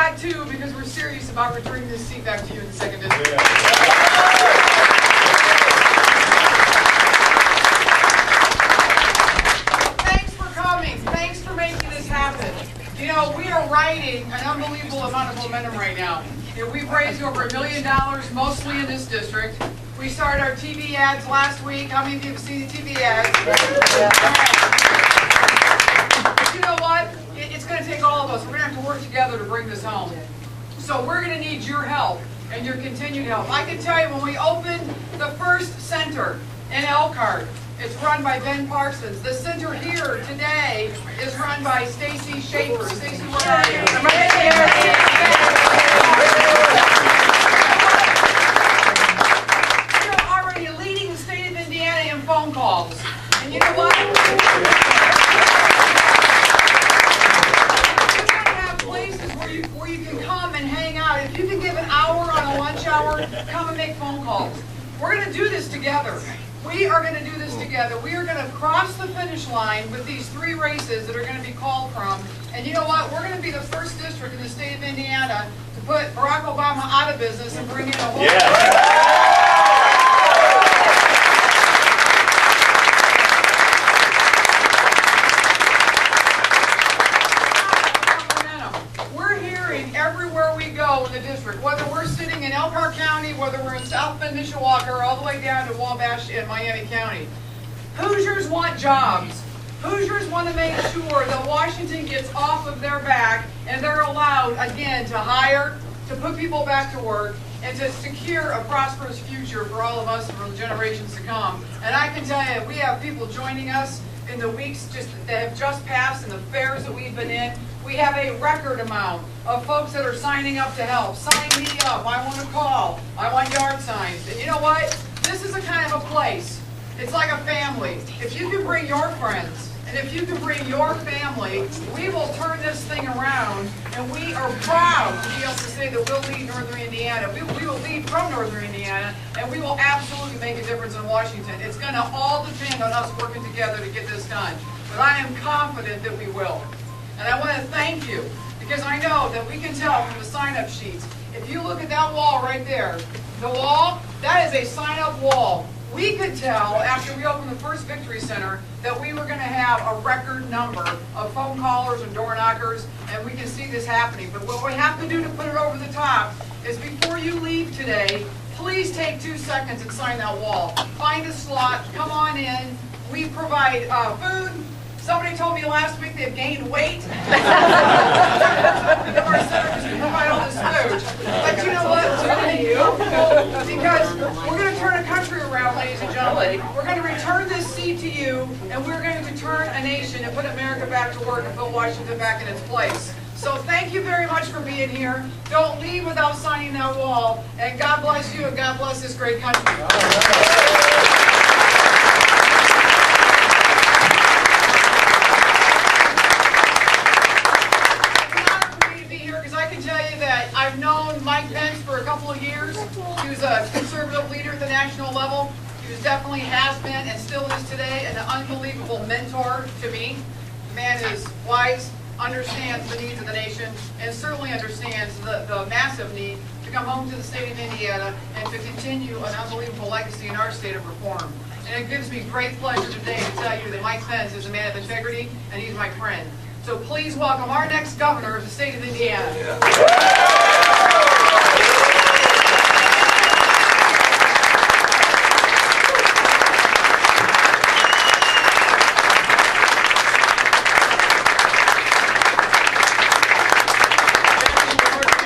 got two because we're serious about returning this seat back to you in the second district. Yeah. Thanks for coming. Thanks for making this happen. You know, we are riding an unbelievable amount of momentum right now. You know, we've raised over $1 million, mostly in this district. We started our TV ads last week. How many of you have seen the TV ads? But you know what? It's going to take all of us. We're going to have to work together to bring this home. So we're going to need your help and your continued help. I can tell you, when we opened the first center in Elkhart, it's run by Ben Parsons. The center here today is run by Stacy Schaefer. Stacy, where are you? I'm right here. You're already leading the state of Indiana in phone calls. And you know what? We're going to have places where you can come and hang out. If you can give an hour on a lunch hour, come and make phone calls. We're going to do this together. We are going to do this together. We are going to cross the finish line with these 3 races that are going to be called from. And you know what? We're going to be the first district in the state of Indiana to put Barack Obama out of business and bring in a whole... We're hearing everywhere we go in the district, whether we're sitting in Elkhart County, whether we're in South Bend, Mishawaka, or all the way down to Wabash in Miami County. Hoosiers want jobs. Hoosiers want to make sure that Washington gets off of their back and they're allowed, again, to hire, to put people back to work, and to secure a prosperous future for all of us and for the generations to come. And I can tell you, we have people joining us in the weeks that have just passed and the fairs that we've been in. We have a record amount of folks that are signing up to help. Sign me up. I want to call. I want yard signs. And you know what? This is a kind of a place. It's like a family. If you can bring your friends, and if you can bring your family, we will turn this thing around, and we are proud to be able to say that we'll lead Northern Indiana. We will lead from Northern Indiana, and we will absolutely make a difference in Washington. It's going to all depend on us working together to get this done. But I am confident that we will. And I want to thank you, because I know that we can tell from the sign-up sheets. If you look at that wall right there, the wall, that is a sign-up wall. We could tell after we opened the first Victory Center that we were going to have a record number of phone callers and door knockers, and we can see this happening. But what we have to do to put it over the top is, before you leave today, please take 2 seconds and sign that wall. Find a slot, come on in. We provide food. Somebody told me last week they've gained weight. We provide all this food. But you know what? Because we're going to turn a country around, ladies and gentlemen. We're going to return this seat to you, and we're going to turn a nation and put America back to work and put Washington back in its place. So thank you very much for being here. Don't leave without signing that wall. And God bless you, and God bless this great country. I've known Mike Pence for a couple of years. He was a conservative leader at the national level. He was definitely has been and still is today an unbelievable mentor to me. The man is wise, understands the needs of the nation, and certainly understands the massive need to come home to the state of Indiana and to continue an unbelievable legacy in our state of reform. And it gives me great pleasure today to tell you that Mike Pence is a man of integrity, and he's my friend. So please welcome our next governor of the state of Indiana. He's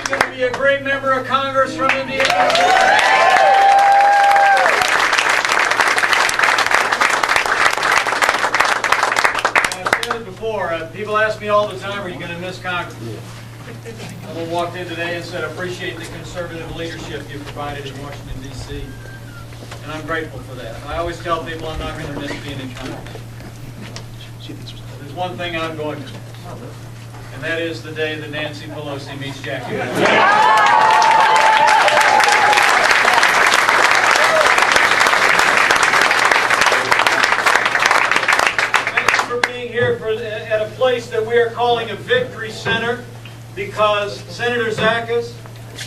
going to be a great member of Congress from Indiana. People ask me all the time, are you going to miss Congress? I walked in today and said, I appreciate the conservative leadership you provided in Washington, D.C. And I'm grateful for that. I always tell people I'm not going to miss being in Congress. There's one thing I'm going to, and that is the day that Nancy Pelosi meets Jackie. Here at a place that we are calling a Victory Center. because Senator Zachas,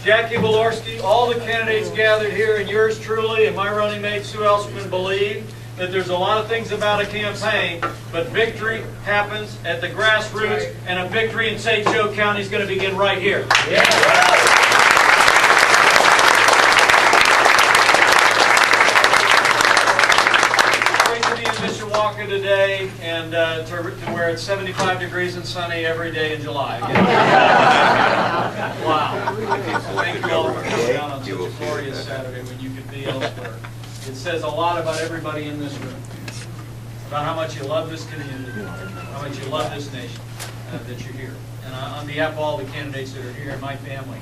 Jackie Walorski, all the candidates gathered here, and yours truly, and my running mate Sue Ellsman believe that there's a lot of things about a campaign, but victory happens at the grassroots, and a victory in St. Joe County is going to begin right here. Mishawaka today, and to where it's 75 degrees and sunny every day in July. Wow. Thank you all for coming down on such a glorious Saturday when you could be elsewhere. It says a lot about everybody in this room, about how much you love this community, how much you love this nation, that you're here. And on behalf of all the candidates that are here and my family,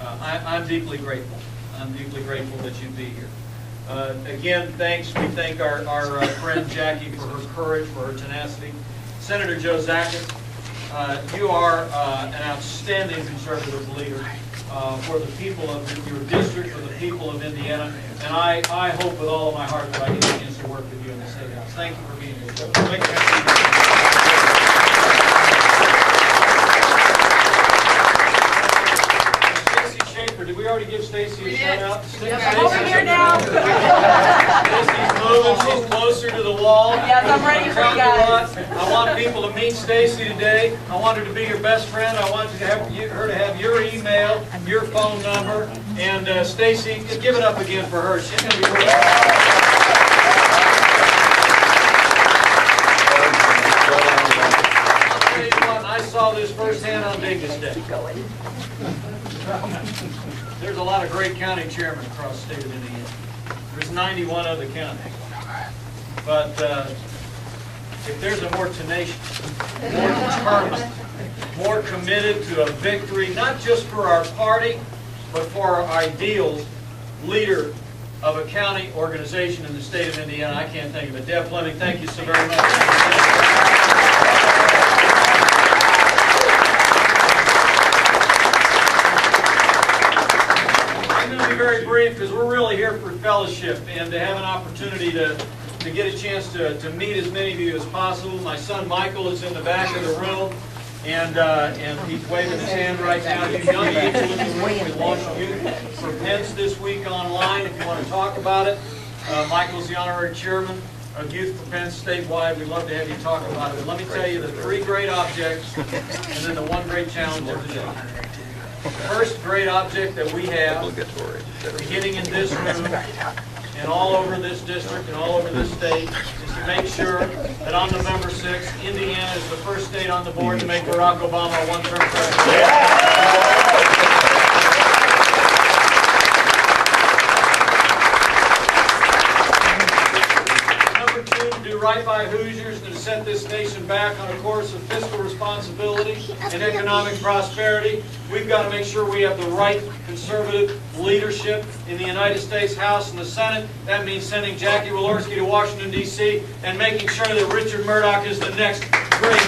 I'm deeply grateful. I'm deeply grateful that you'd be here. Again, thanks. We thank our friend Jackie for her courage, for her tenacity. Senator Joe Zachas, you are an outstanding conservative leader for the people of your district, for the people of Indiana, and I hope with all of my heart that I get a chance to work with you in the State House. Thank you for being here. Did we already give Stacy a shout out? I'm over here now. Stacy's moving. She's closer to the wall. Yes, I'm ready for you guys. I want people to meet Stacy today. I want her to be your best friend. I want her to have your email, your phone number, and Stacy, give it up again for her. She's going to be really I'll tell you what, I saw this firsthand on Dingus Day. There's a lot of great county chairmen across the state of Indiana. There's 91 other counties. But if there's a more tenacious, more determined, more committed to a victory, not just for our party, but for our ideals, leader of a county organization in the state of Indiana, I can't think of it. Deb Fleming, thank you so very much. Very brief, because we're really here for fellowship and to have an opportunity to get a chance to meet as many of you as possible. My son Michael is in the back of the room, and he's waving his hand right now. You young people in the room, we launched Youth for Pence this week online if you want to talk about it. Michael's the honorary chairman of Youth for Pence statewide. We'd love to have you talk about it. But let me tell you the three great objects and then the one great challenge of the day. The first great object that we have, beginning in this room and all over this district and all over this state, is to make sure that on November 6th, Indiana is the first state on the board to make Barack Obama a one-term president. Right by Hoosiers and to set this nation back on a course of fiscal responsibility and economic prosperity. We've got to make sure we have the right conservative leadership in the United States House and the Senate. That means sending Jackie Walorski to Washington, D.C. and making sure that Richard Murdoch is the next great.